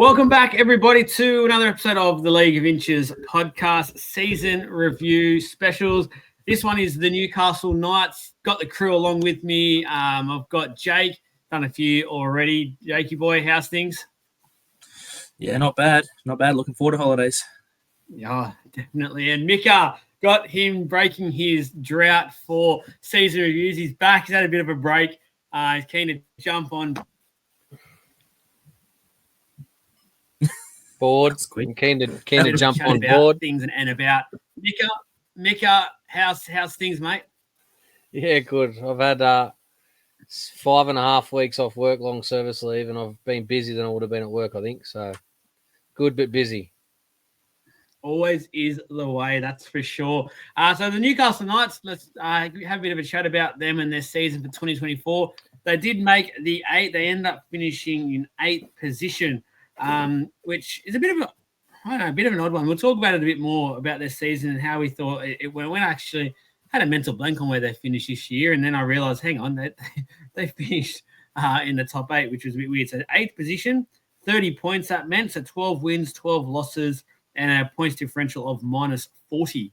Welcome back, everybody, to another episode of the League of Inches podcast season review specials. This one is the Newcastle Knights. Got the crew along with me. I've got Jake, done a few already. Jakey boy, how's things? Yeah, not bad. Not bad. Looking forward to holidays. Yeah, definitely. And Micka, got him breaking his drought for season reviews. He's back. He's had a bit of a break. He's keen to jump on board. I'm keen to jump on board. Things and about Micka, how's things, mate? Yeah, good. I've had 5.5 weeks off work, long service leave, and I've been busier than I would have been at work, I think. So good, but busy. Always is the way, that's for sure. So the Newcastle Knights, let's have a bit of a chat about them and their season for 2024. They did make the 8. They ended up finishing in 8th position. Which is a bit of an odd one. We'll talk about it a bit more about their season and how we thought it went. When I actually had a mental blank on where they finished this year, and then I realised, hang on, they finished in the top 8, which was a bit weird. So 8th position, 30 points that meant, so 12 wins, 12 losses, and a points differential of -40.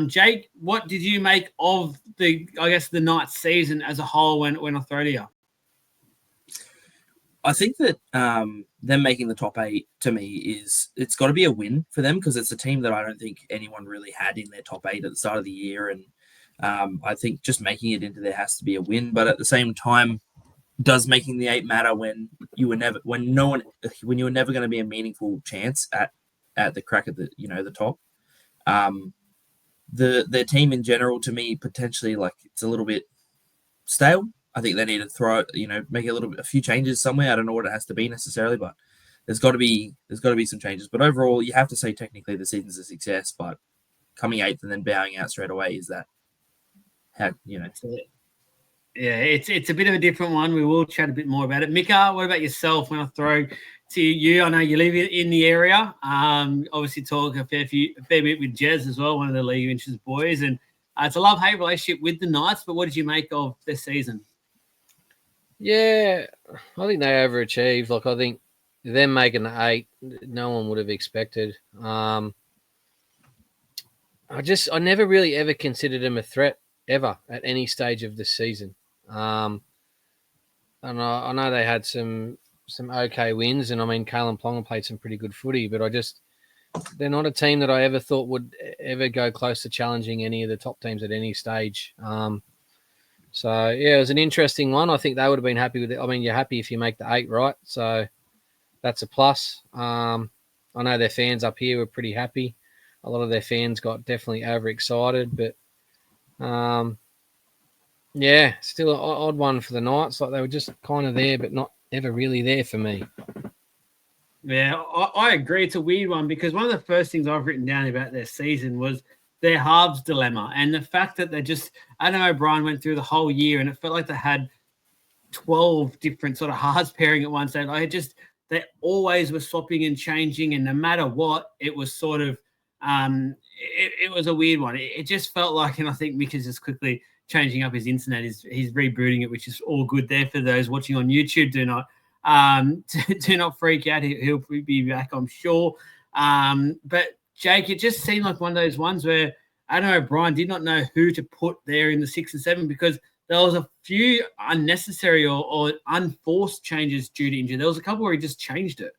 Jake, what did you make of the Knights season as a whole when I throw to you? I think that them making the top 8 to me it's got to be a win for them, because it's a team that I don't think anyone really had in their top 8 at the start of the year, and I think just making it into there has to be a win. But at the same time, does making the 8 matter when you were never going to be a meaningful chance at the crack at the top? The team in general, to me, potentially, like, it's a little bit stale. I think they need to throw, make a few changes somewhere. I don't know what it has to be necessarily, but there's got to be some changes. But overall, you have to say technically the season's a success. But coming 8th and then bowing out straight away, is that how? Yeah, it's a bit of a different one. We will chat a bit more about it. Micka, what about yourself? When I throw to you, I know you live in the area. Obviously, talk a fair bit with Jez as well, one of the League of Inches boys, and it's a love-hate relationship with the Knights. But what did you make of this season? Yeah, I think they overachieved. Like, I think them making the 8, no one would have expected. I never really ever considered them a threat ever at any stage of the season. And I know they had some okay wins, and I mean, Kalen Plonga played some pretty good footy, but they're not a team that I ever thought would ever go close to challenging any of the top teams at any stage. So, yeah, it was an interesting one. I think they would have been happy with it. I mean, you're happy if you make the 8, right? So that's a plus. I know their fans up here were pretty happy. A lot of their fans got definitely overexcited. But, yeah, still an odd one for the Knights. Like, they were just kind of there, but not ever really there for me. Yeah, I agree. It's a weird one, because one of the first things I've written down about their season was their halves dilemma, and the fact that Adam O'Brien went through the whole year and it felt like they had 12 different sort of halves pairing at one stage. They always were swapping and changing, and no matter what, it was sort of it was a weird one. It just felt like, and I think Mick is just quickly changing up his internet. He's rebooting it, which is all good there for those watching on YouTube. Do not freak out. He'll be back, I'm sure. But Jake, it just seemed like one of those ones where Adam O'Brien did not know who to put there in the 6 and 7, because there was a few unnecessary or unforced changes due to injury. There was a couple where he just changed it.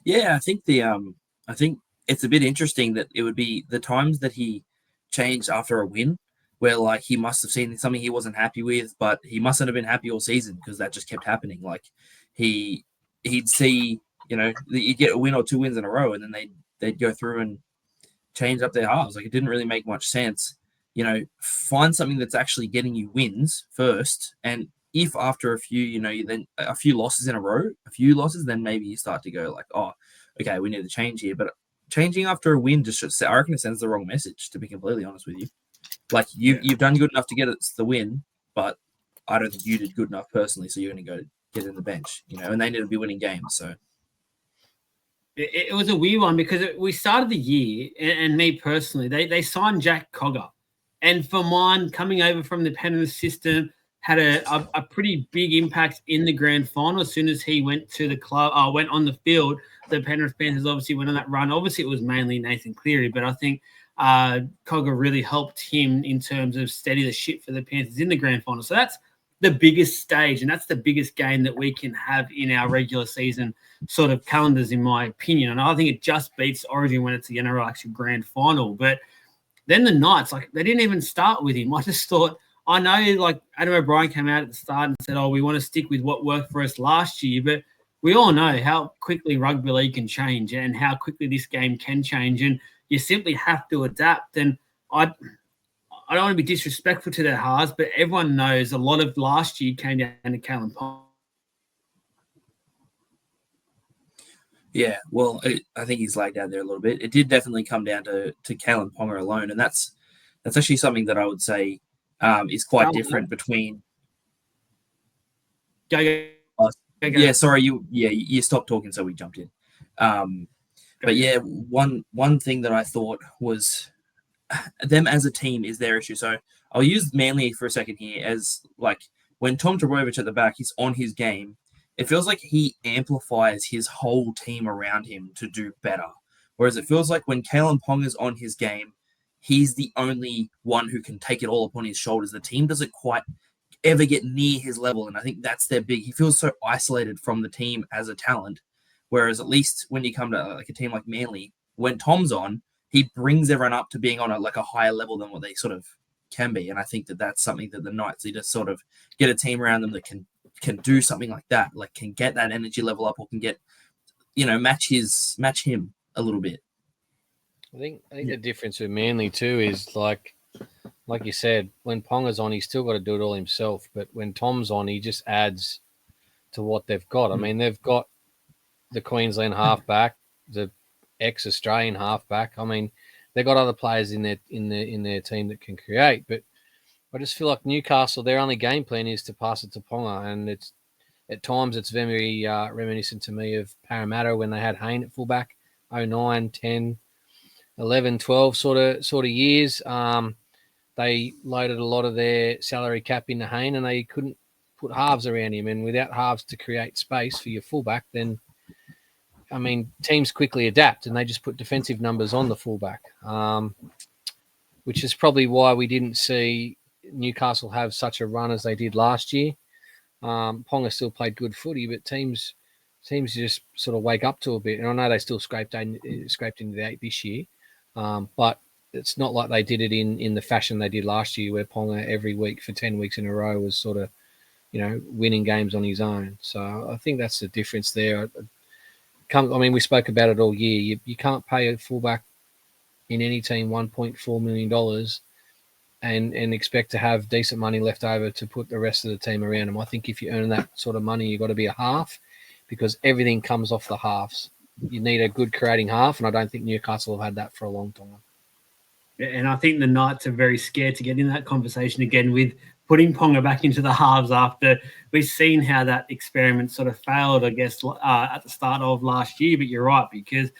Yeah, I think I think it's a bit interesting that it would be the times that he changed after a win, where, like, he must have seen something he wasn't happy with, but he mustn't have been happy all season, because that just kept happening. Like, he'd see, you'd get a win or 2 wins in a row, and then they'd go through and change up their halves. Like, it didn't really make much sense. Find something that's actually getting you wins first, and if after a few, then a few losses in a row, then maybe you start to go like, oh, okay, we need to change here. But changing after a win I reckon it sends the wrong message, to be completely honest with you. Like, you've done good enough to get us the win, but I don't think you did good enough personally, so you're going to go get in the bench, and they need to be winning games. So it was a weird one, because we started the year, and me personally, they signed Jack Cogger, and for mine, coming over from the Penrith system, had a pretty big impact in the grand final. As soon as he went to the club, went on the field, the Penrith Panthers obviously went on that run. Obviously, it was mainly Nathan Cleary, but I think Cogger really helped him in terms of steady the ship for the Panthers in the grand final. So that's the biggest stage, and that's the biggest game that we can have in our regular season sort of calendars, in my opinion. And I think it just beats Origin when it's the NRL actual grand final. But then the Knights, like, they didn't even start with him. I just thought, I know, like, Adam O'Brien came out at the start and said, we want to stick with what worked for us last year, but we all know how quickly rugby league can change and how quickly this game can change, and you simply have to adapt. And I don't want to be disrespectful to their halves, but everyone knows a lot of last year came down to Kalen Ponga. Yeah, well, I think he's lagged out there a little bit. It did definitely come down to Kalen Ponga alone, and that's actually something that I would say is quite different between. Yeah, sorry, you stopped talking, so we jumped in. But yeah, one thing that I thought was them as a team is their issue. So I'll use Manly for a second here as, like, when Tom Trbojevic at the back, he's on his game. It feels like he amplifies his whole team around him to do better. Whereas it feels like when Kalen Ponga's on his game, he's the only one who can take it all upon his shoulders. The team doesn't quite ever get near his level, and I think that's their big. He feels so isolated from the team as a talent. Whereas at least when you come to like a team like Manly, when Tom's on, he brings everyone up to being on a higher level than what they sort of can be. And I think that that's something that the Knights need to sort of get a team around them that can do something like that, like can get that energy level up, or can get, match him a little bit. I think the difference with Manly too is like you said, when Ponga's on, he's still got to do it all himself. But when Tom's on, he just adds to what they've got. I mean, they've got the Queensland halfback, the ex-Australian halfback. I mean, they've got other players in their team that can create. But I just feel like Newcastle, their only game plan is to pass it to Ponga, and it's at times it's very reminiscent to me of Parramatta when they had Hayne at fullback, 09, 10, 11, 12 sort of years. They loaded a lot of their salary cap into Hayne, and they couldn't put halves around him. And without halves to create space for your fullback, then, I mean, teams quickly adapt, and they just put defensive numbers on the fullback, which is probably why we didn't see Newcastle have such a run as they did last year. Ponga still played good footy, but teams just sort of wake up to a bit. And I know they still scraped into the 8 this year, but it's not like they did it in the fashion they did last year, where Ponga every week for 10 weeks in a row was sort of, winning games on his own. So I think that's the difference there. We spoke about it all year. You can't pay a fullback in any team $1.4 million and expect to have decent money left over to put the rest of the team around them. I think if you earn that sort of money, you've got to be a half, because everything comes off the halves. You need a good creating half, and I don't think Newcastle have had that for a long time. And I think the Knights are very scared to get in that conversation again with putting Ponga back into the halves after we've seen how that experiment sort of failed, I guess, at the start of last year. But you're right, because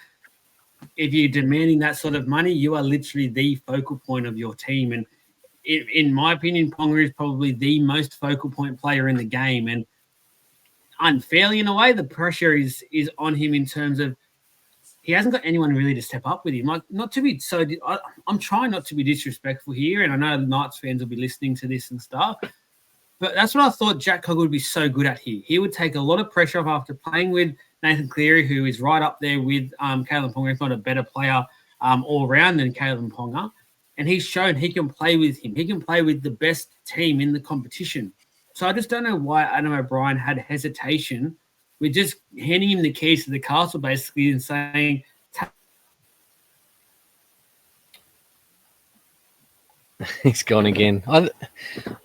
if you're demanding that sort of money, you are literally the focal point of your team. And in my opinion, Ponga is probably the most focal point player in the game. And unfairly, in a way, the pressure is on him in terms of he hasn't got anyone really to step up with him. Like, not to be so, I'm trying not to be disrespectful here, and I know the Knights fans will be listening to this and stuff, but that's what I thought Jack Cogger would be so good at here. He would take a lot of pressure off after playing with Nathan Cleary, who is right up there with Kalen Ponga, if not a better player all round than Kalen Ponga, and he's shown he can play with him. He can play with the best team in the competition. So I just don't know why Adam O'Brien had hesitation with just handing him the keys to the castle, basically, and saying, he's gone again. I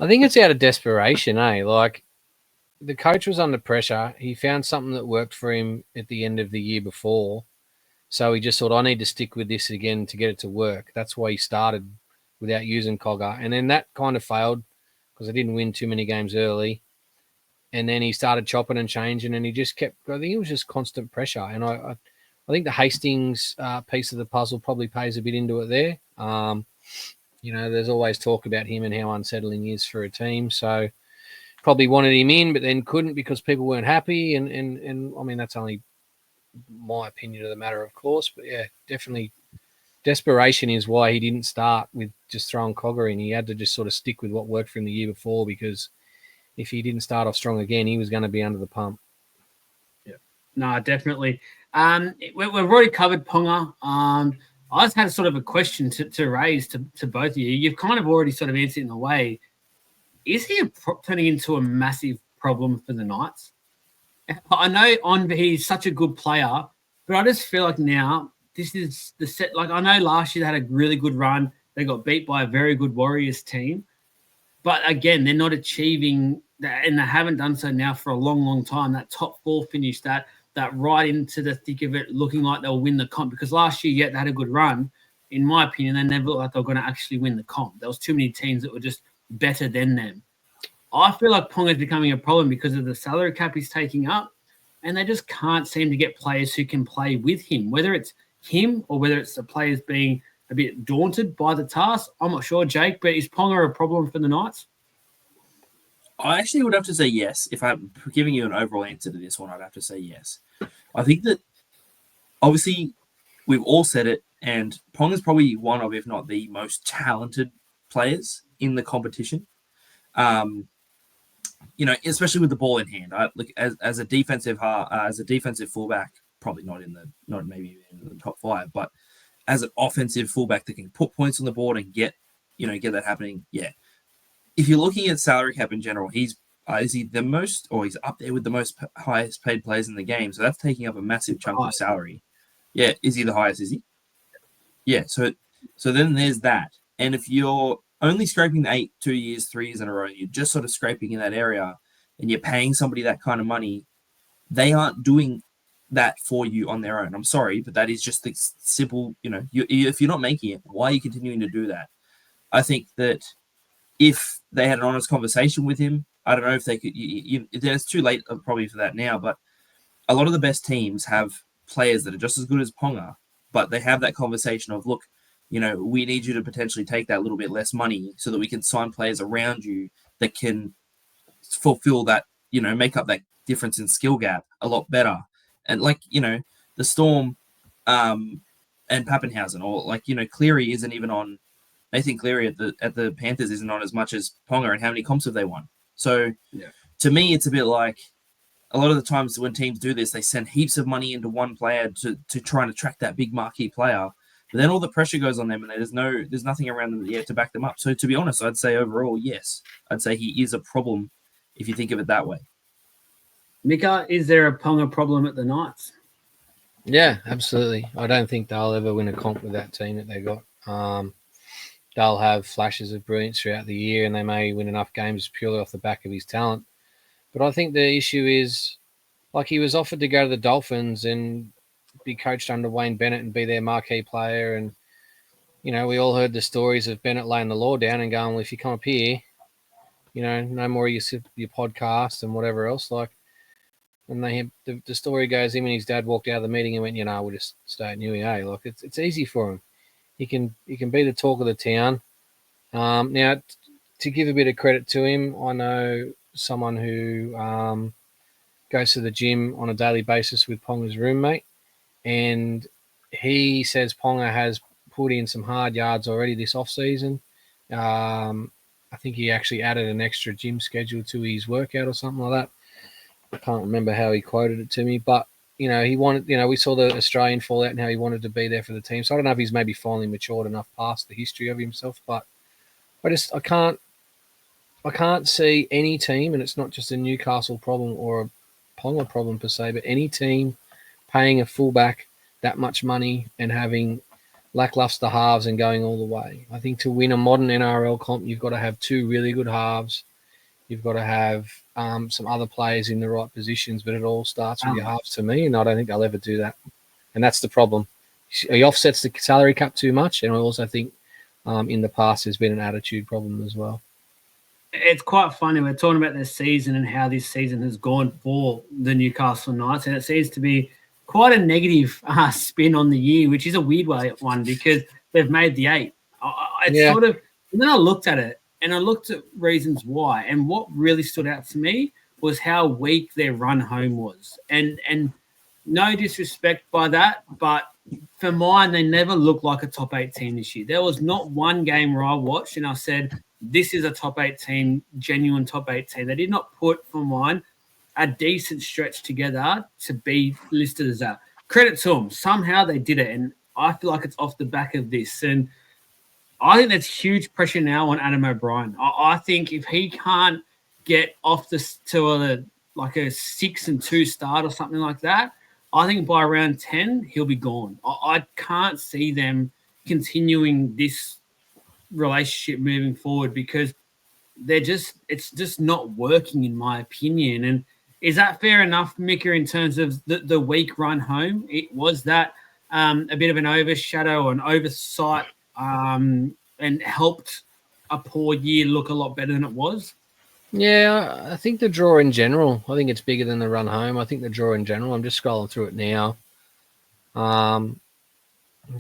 think it's out of desperation, eh? Like, the coach was under pressure. He found something that worked for him at the end of the year before. So he just thought, I need to stick with this again to get it to work. That's why he started without using Cogger. And then that kind of failed because they didn't win too many games early. And then he started chopping and changing, and he just kept. I think it was just constant pressure. And I think the Hastings piece of the puzzle probably plays a bit into it there. There's always talk about him and how unsettling he is for a team. So probably wanted him in, but then couldn't because people weren't happy. And I mean, that's only my opinion of the matter, of course. But yeah, definitely desperation is why he didn't start with just throwing Cogger in. He had to just sort of stick with what worked for him the year before, because if he didn't start off strong again, he was going to be under the pump. Yeah, no, definitely. We've already covered Ponga. I just had sort of a question to raise to both of you. You've kind of already sort of answered in a way. Is he turning into a massive problem for the Knights? I know he's such a good player, but I just feel like now this is the set. Like, I know last year they had a really good run. They got beat by a very good Warriors team. But again, they're not achieving that, and they haven't done so now for a long, long time. That top 4 finish, that right into the thick of it, looking like they'll win the comp. Because last year, yeah, they had a good run. In my opinion, they never looked like they were going to actually win the comp. There was too many teams that were just better than them. I feel like Ponga is becoming a problem because of the salary cap he's taking up, and they just can't seem to get players who can play with him, whether it's him or whether it's the players being a bit daunted by the task. I'm not sure, Jake, but is Ponga a problem for the Knights? I actually would have to say yes. If I'm giving you an overall answer to this one, I'd have to say yes. I think that obviously we've all said it, and Ponga's probably one of, if not the most talented players in the competition. Especially with the ball in hand. As a defensive fullback, probably not maybe in the top 5, but as an offensive fullback that can put points on the board and get that happening. Yeah. If you're looking at salary cap in general, is he the most, or he's up there with the most highest paid players in the game? So that's taking up a massive chunk of salary. Yeah. Is he the highest? Is he? Yeah. So then there's that. And if you're only scraping the 2 years, 3 years in a row, you're just sort of scraping in that area, and you're paying somebody that kind of money, they aren't doing that for you on their own. I'm sorry, but that is just the simple, if you're not making it, why are you continuing to do that? I think that if they had an honest conversation with him, I don't know if they could, it's too late probably for that now, but a lot of the best teams have players that are just as good as Ponga, but they have that conversation of, look, we need you to potentially take that little bit less money so that we can sign players around you that can fulfill that, make up that difference in skill gap a lot better. And the Storm and Pappenhausen, or Cleary isn't even on. Nathan Cleary at the Panthers isn't on as much as Ponga, and how many comps have they won? So to me, it's a bit like a lot of the times when teams do this, they send heaps of money into one player to try and attract that big marquee player. But then all the pressure goes on them, and there's nothing around them yet to back them up. So to be honest, I'd say overall, yes. I'd say he is a problem if you think of it that way. Micka, is there a Ponga problem at the Knights? Yeah, absolutely. I don't think they'll ever win a comp with that team that they got. They'll have flashes of brilliance throughout the year, and they may win enough games purely off the back of his talent. But I think the issue is, he was offered to go to the Dolphins and be coached under Wayne Bennett and be their marquee player. And, we all heard the stories of Bennett laying the law down and going, well, if you come up here, no more of your podcast and whatever else. And the story goes, him and his dad walked out of the meeting and went, we'll just stay at UEA. It's easy for him. He can be the talk of the town. Now, to give a bit of credit to him, I know someone who goes to the gym on a daily basis with Ponga's roommate, and he says Ponga has put in some hard yards already this off-season. I think he actually added an extra gym schedule to his workout or something like that. I can't remember how he quoted it to me, but he wanted, we saw the Australian fallout and how he wanted to be there for the team. So I don't know if he's maybe finally matured enough past the history of himself, but I can't see any team, and it's not just a Newcastle problem or a Ponga problem per se, but any team paying a fullback that much money and having lackluster halves and going all the way. I think to win a modern NRL comp, you've got to have 2 really good halves. You've got to have some other players in the right positions, but it all starts with your halves to me, and I don't think they'll ever do that. And that's the problem. He offsets the salary cap too much, and I also think in the past there's been an attitude problem as well. It's quite funny. We're talking about this season and how this season has gone for the Newcastle Knights, and it seems to be quite a negative spin on the year, which is a weird one because they've made the 8. It's sort of, and then I looked at it, And I looked at reasons why. And what really stood out to me was how weak their run home was. And no disrespect by that, but for mine, they never looked like a top 8 team this year. There was not one game where I watched and I said, this is a top 8 team, genuine top 8 team. They did not put, for mine, a decent stretch together to be listed as that. Credit to them. Somehow they did it. And I feel like it's off the back of this. And I think that's huge pressure now on Adam O'Brien. I think if he can't get off this to a 6-2 start or something like that, I think by around 10, he'll be gone. I can't see them continuing this relationship moving forward because it's just not working in my opinion. And is that fair enough, Micka, in terms of the weak run home? It was that a bit of an overshadow, an oversight, and helped a poor year look a lot better than it was? Yeah, I think the draw in general, I think it's bigger than the run home. I think the draw in general, I'm just scrolling through it now.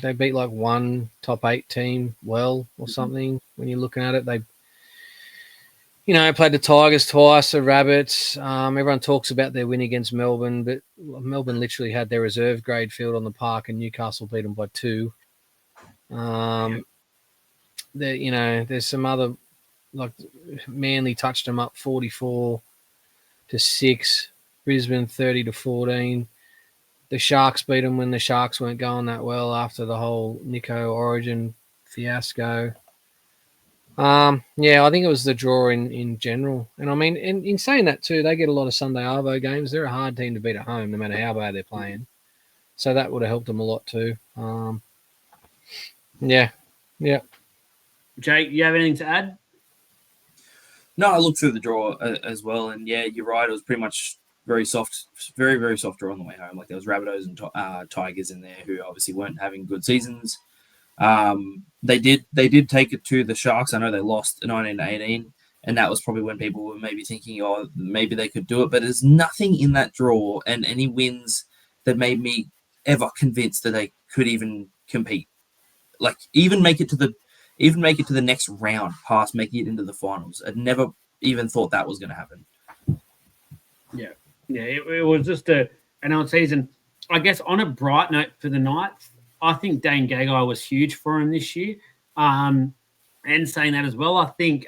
They beat like one top 8 team or something. When you're looking at it, they, played the Tigers twice, the Rabbits. Everyone talks about their win against Melbourne, but Melbourne literally had their reserve grade field on the park and Newcastle beat them by 2. There's some other, like Manly touched them up 44-6, Brisbane 30-14. The Sharks beat them when the Sharks weren't going that well after the whole Nico Origin fiasco. I think it was the draw in general. And I mean, in saying that too, they get a lot of Sunday Arvo games. They're a hard team to beat at home, no matter how bad they're playing. So that would have helped them a lot too. Yeah. Jake, you have anything to add? No, I looked through the draw as well, and yeah, you're right. It was pretty much very soft, very, very soft draw on the way home. Like there was Rabbitohs and Tigers in there who obviously weren't having good seasons. They did take it to the Sharks. I know they lost 19-18, and that was probably when people were maybe thinking, oh, maybe they could do it. But there's nothing in that draw and any wins that made me ever convinced that they could even compete. Like even make it to the next round past making it into the finals. I'd never even thought that was going to happen. Yeah, it was just an odd season. I guess on a bright note for the Knights, I think Dane Gagai was huge for him this year. And saying that as well, I think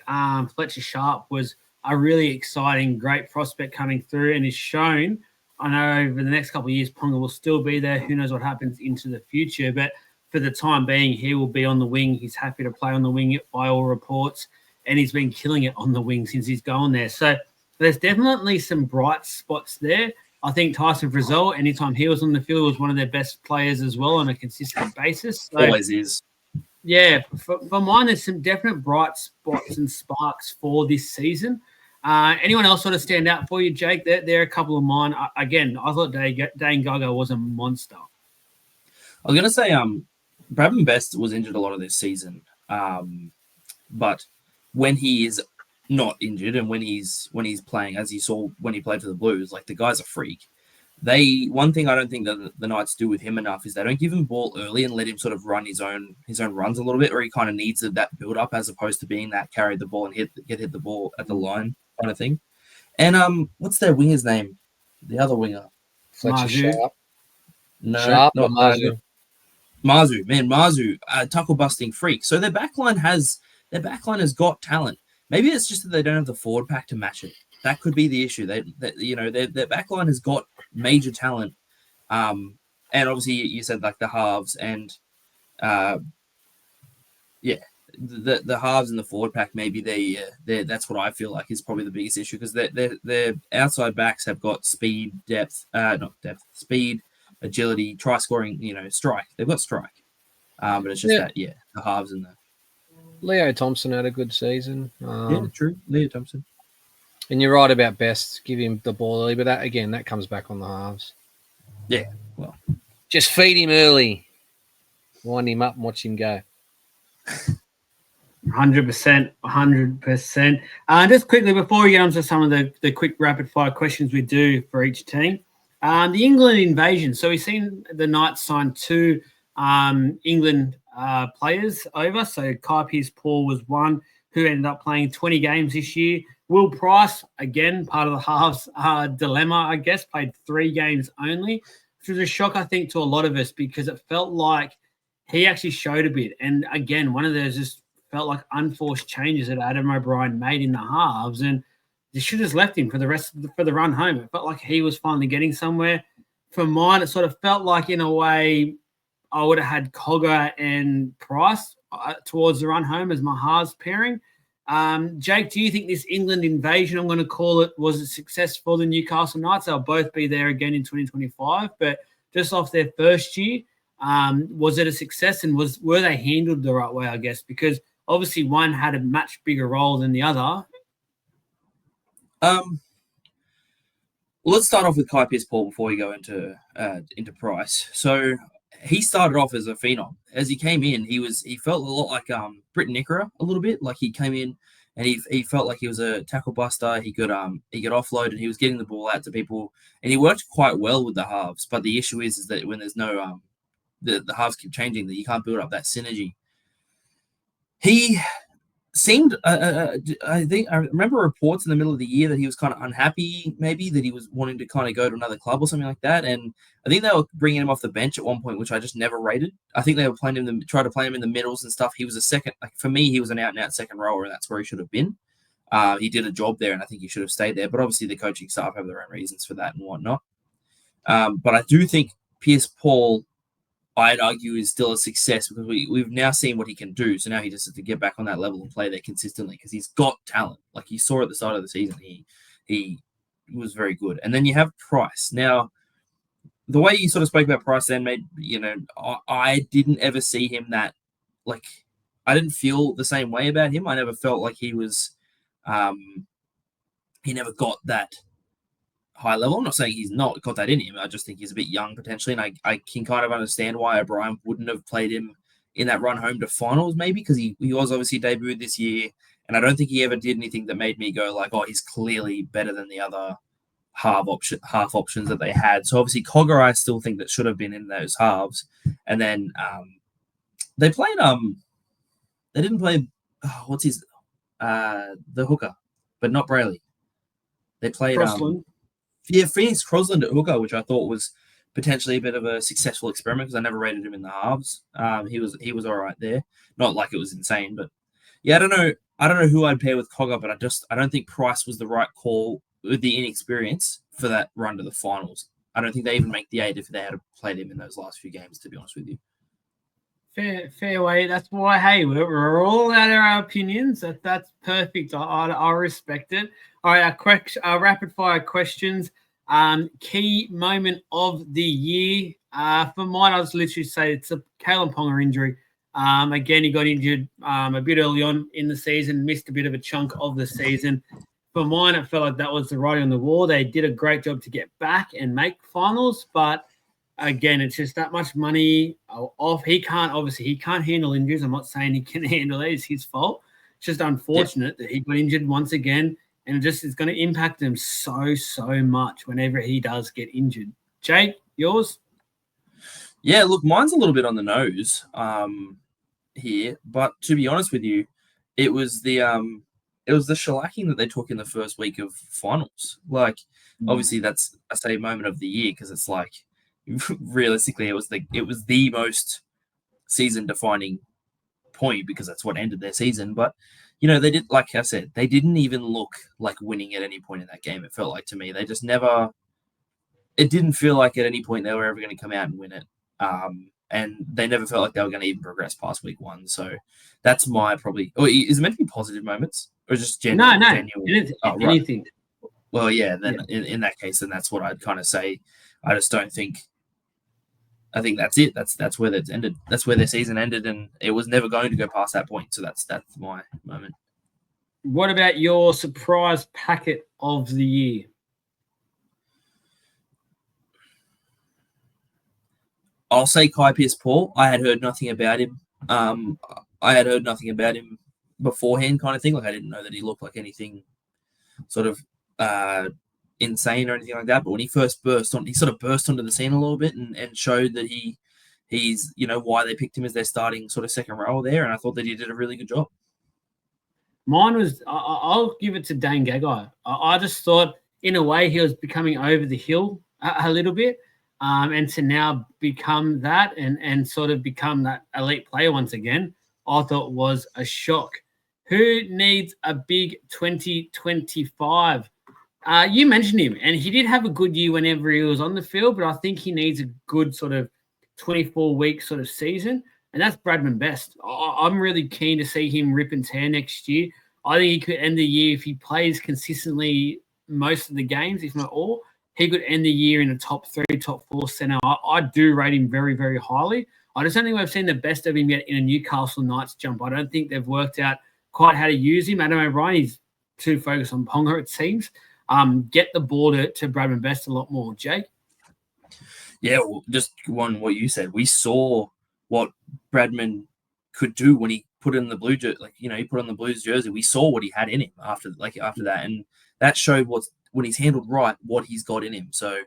Fletcher Sharp was a really exciting, great prospect coming through and is shown. I know over the next couple of years, Ponga will still be there. Who knows what happens into the future, but for the time being, he will be on the wing. He's happy to play on the wing by all reports, and he's been killing it on the wing since he's gone there. So there's definitely some bright spots there. I think Tyson Frizzell, anytime he was on the field, was one of their best players as well on a consistent basis. So, always is. Yeah, for mine, there's some definite bright spots and sparks for this season. Anyone else sort of stand out for you, Jake? There are a couple of mine. Again, I thought Dane Gagai was a monster. I was going to say Bradman Best was injured a lot of this season, but when he is not injured and when he's playing, as you saw when he played for the Blues, like the guy's a freak. One thing I don't think that the Knights do with him enough is they don't give him ball early and let him sort of run his own runs a little bit, or he kind of needs that build up as opposed to being that carry the ball and get hit the ball at the line kind of thing. And what's their winger's name? The other winger, Fletcher Sharp. No, Sharp not Mazu. Mazu, tackle busting freak. So their backline has got talent. Maybe it's just that they don't have the forward pack to match it. That could be the issue. Their backline has got major talent. And obviously you said like the halves and the halves and the forward pack, maybe they that's what I feel like is probably the biggest issue because their outside backs have got speed, speed, agility, try scoring, strike. They've got strike. But it's just the halves and the Leo Thompson had a good season. True. Leo Thompson. And you're right about Best. Give him the ball early, but that comes back on the halves. Yeah, well. Just feed him early. Wind him up and watch him go. 100%. Just quickly, before we get on to some of the quick rapid-fire questions we do for each team, the England invasion. So we've seen the Knights sign 2 England players over. So Kai Pearce-Paul was one. who ended up playing 20 games this year. Will Price, again, part of the halves dilemma, I guess, played 3 games only, which was a shock, I think, to a lot of us because it felt like he actually showed a bit. And again, one of those just felt like unforced changes that Adam O'Brien made in the halves, and they should have just left him for the run home. It felt like he was finally getting somewhere. For mine, it sort of felt like, in a way, I would have had Cogger and Price towards the run home as my halves pairing. Jake, do you think this England invasion, I'm going to call it, was a success for the Newcastle Knights? They'll both be there again in 2025, but just off their first year, was it a success, and were they handled the right way, I guess? Because obviously one had a much bigger role than the other. Let's start off with Kai Pearce-Paul before we go into Price. So he started off as a phenom. As he came in, he felt a lot like Britton Nickera a little bit. Like he came in and he felt like he was a tackle buster. He could offload, and he was getting the ball out to people, and he worked quite well with the halves. But the issue is that when there's no the halves keep changing, that you can't build up that synergy. He seemed, I think, I remember reports in the middle of the year that he was kind of unhappy, maybe, that he was wanting to kind of go to another club or something like that. And I think they were bringing him off the bench at one point, which I just never rated. I think they were trying to play him in the middles and stuff. He was a second, like for me, he was an out-and-out second rower, and that's where he should have been. He did a job there, and I think he should have stayed there. But obviously, the coaching staff have their own reasons for that and whatnot. But I do think Pearce-Paul, I'd argue, is still a success because we've now seen what he can do. So now he just has to get back on that level and play there consistently because he's got talent. Like you saw at the start of the season, he was very good. And then you have Price. Now, the way you sort of spoke about Price then made, I didn't ever see him that, like, I didn't feel the same way about him. I never felt like he was, he never got that high level. I'm not saying he's not got that in him. I just think he's a bit young potentially, and I can kind of understand why O'Brien wouldn't have played him in that run home to finals, maybe, because he was obviously debuted this year, and I don't think he ever did anything that made me go like, oh, he's clearly better than the other half options that they had. So obviously Cogger, I still think that should have been in those halves, and then they played they didn't play the hooker, but not Brayley. They played Phoenix Crosland at hooker, which I thought was potentially a bit of a successful experiment because I never rated him in the halves. He was all right there. Not like it was insane, but yeah, I don't know who I'd pair with Cogger, but I don't think Price was the right call with the inexperience for that run to the finals. I don't think they even make the 8 if they had played him in those last few games, to be honest with you. Fair way. That's why, hey, we're all out of our opinions. That's perfect. I respect it. All right, our rapid fire questions. Key moment of the year. For mine, I'll just literally say it's a Kalen Ponga injury. Again, he got injured a bit early on in the season, missed a bit of a chunk of the season. For mine, it felt like that was the writing on the wall. They did a great job to get back and make finals, but again, it's just that much money off. He can't handle injuries. I'm not saying he can handle it. It's his fault. It's just unfortunate that he got injured once again, and it just is going to impact him so much whenever he does get injured. Jake, yours? Yeah, look, mine's a little bit on the nose here, but to be honest with you, it was the shellacking that they took in the first week of finals. Like, obviously, that's I say moment of the year because it's like, realistically, it was the most season-defining point because that's what ended their season. But they did, like I said, they didn't even look like winning at any point in that game. It felt like to me they just never. It didn't feel like at any point they were ever going to come out and win it, and they never felt like they were going to even progress past week 1. So that's my probably. Or is it meant to be positive moments or just genuine? No, anything. Anything. Well, yeah. Then in that case, then that's what I'd kind of say. I just don't think. I think that's it. That's where that's ended. That's where their season ended, and it was never going to go past that point. So that's my moment. What about your surprise packet of the year? I'll say Kai Pearce-Paul. I had heard nothing about him. I had heard nothing about him beforehand, kind of thing. Like I didn't know that he looked like anything sort of insane or anything like that. But when he first he sort of burst onto the scene a little bit and showed that he's why they picked him as their starting sort of second rower there. And I thought that he did a really good job. Mine was, I'll give it to Dane Gagai. I just thought, in a way, he was becoming over the hill a little bit, and to now become that and sort of become that elite player once again, I thought was a shock. Who needs a big 2025? You mentioned him, and he did have a good year whenever he was on the field, but I think he needs a good sort of 24-week sort of season, and that's Bradman Best. I'm really keen to see him rip and tear next year. I think he could end the year if he plays consistently most of the games, if not all. He could end the year in the top 3, top 4 center. I do rate him very, very highly. I just don't think we've seen the best of him yet in a Newcastle Knights jump. I don't think they've worked out quite how to use him. Adam O'Brien, he's too focused on Ponga, it seems. Get the ball to Bradman Best a lot more. Jake? Yeah, well, just what you said. We saw what Bradman could do when he put in the blue jersey. He put on the Blues jersey. We saw what he had in him after that, and that showed when he's handled right what he's got in him. So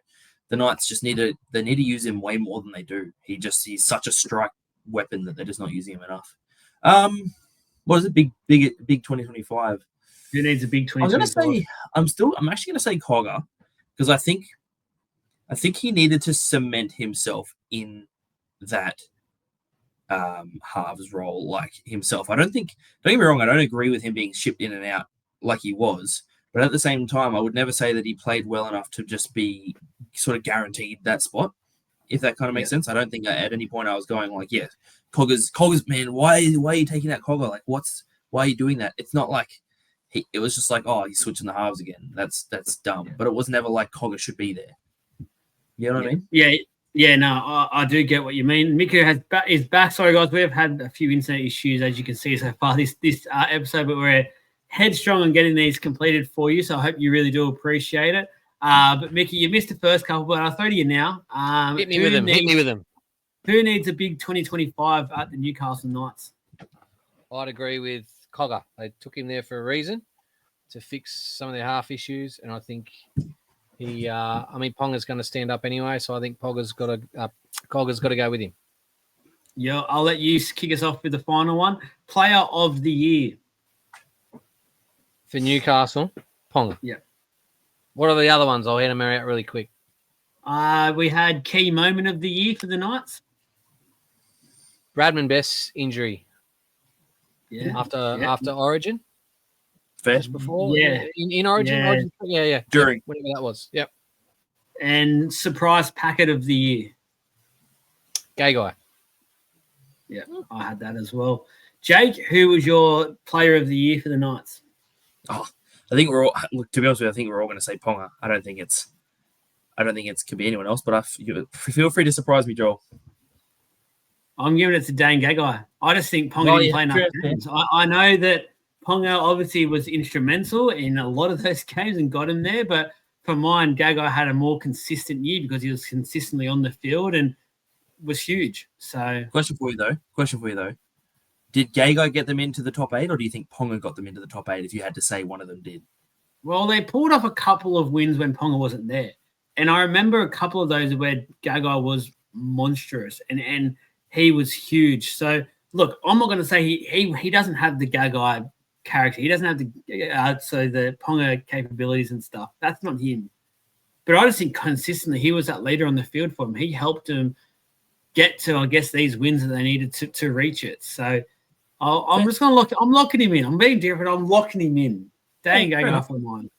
the Knights just need to use him way more than they do. He's such a strike weapon that they're just not using him enough. What is it? Big 2025. Who needs a big 2025? I'm actually gonna say Cogger, because I think he needed to cement himself in that halves role like himself. Don't get me wrong, I don't agree with him being shipped in and out like he was, but at the same time, I would never say that he played well enough to just be sort of guaranteed that spot, if that kind of makes sense. I don't think at any point I was going like, yeah, Cogger's man, why are you taking that Cogger? Like, why are you doing that? It's not like it was just like, oh, he's switching the halves again. That's dumb. But it was never like Cogger should be there. You know what I mean? Yeah, no, I do get what you mean. Micka is back. Sorry, guys, we've had a few internet issues, as you can see so far this episode, but we're headstrong on getting these completed for you, so I hope you really do appreciate it. But Micka, you missed the first couple, but I'll throw to you now. Hit me with them. Who needs a big 2025 at the Newcastle Knights? I'd agree with Cogger. They took him there for a reason, to fix some of their half issues, and I think Ponga's going to stand up anyway, so I think Cogger's got to go with him. Yeah, I'll let you kick us off with the final one. Player of the year for Newcastle, Ponga. Yeah. What are the other ones? I'll hand them out really quick. We had key moment of the year for the Knights. Bradman Best's injury. Yeah. After Origin. Fair. Just before. Yeah. In Origin. Yeah. Origin. Yeah. During. Whatever that was. Yep. And surprise packet of the year. Gay guy. Yeah, I had that as well. Jake, who was your player of the year for the Knights? Oh, I think we're all. Look, to be honest with you, I think we're all going to say Ponga. I don't think it could be anyone else. But feel free to surprise me, Joel. I'm giving it to Dane Gagai. I just think Ponga didn't play enough games. I know that Ponga obviously was instrumental in a lot of those games and got him there, but for mine, Gagai had a more consistent year because he was consistently on the field and was huge. So, question for you though. Did Gagai get them into the top 8, or do you think Ponga got them into the top 8? If you had to say one of them did. Well, they pulled off a couple of wins when Ponga wasn't there, and I remember a couple of those where Gagai was monstrous and he was huge. So, look, I'm not going to say he doesn't have the Gagai character. He doesn't have the Ponga capabilities and stuff. That's not him. But I just think consistently he was that leader on the field for him. He helped him get to, I guess, these wins that they needed to reach it. So I'm just going to I'm locking him in. I'm being different. I'm locking him in. Dang, going off on mine.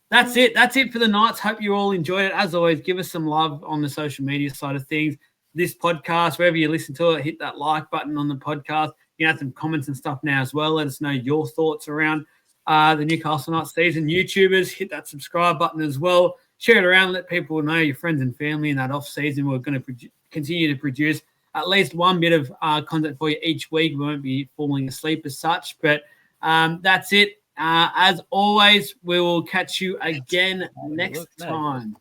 That's it. That's it for the Knights. Hope you all enjoyed it. As always, give us some love on the social media side of things. This podcast, wherever you listen to it, hit that like button on the podcast. You can add some comments and stuff now as well. Let us know your thoughts around the Newcastle Knights season. YouTubers, hit that subscribe button as well. Share it around. Let people know, your friends and family, in that off season. We're going to continue to produce at least one bit of content for you each week. We won't be falling asleep as such, but that's it. As always, we will catch you again next time.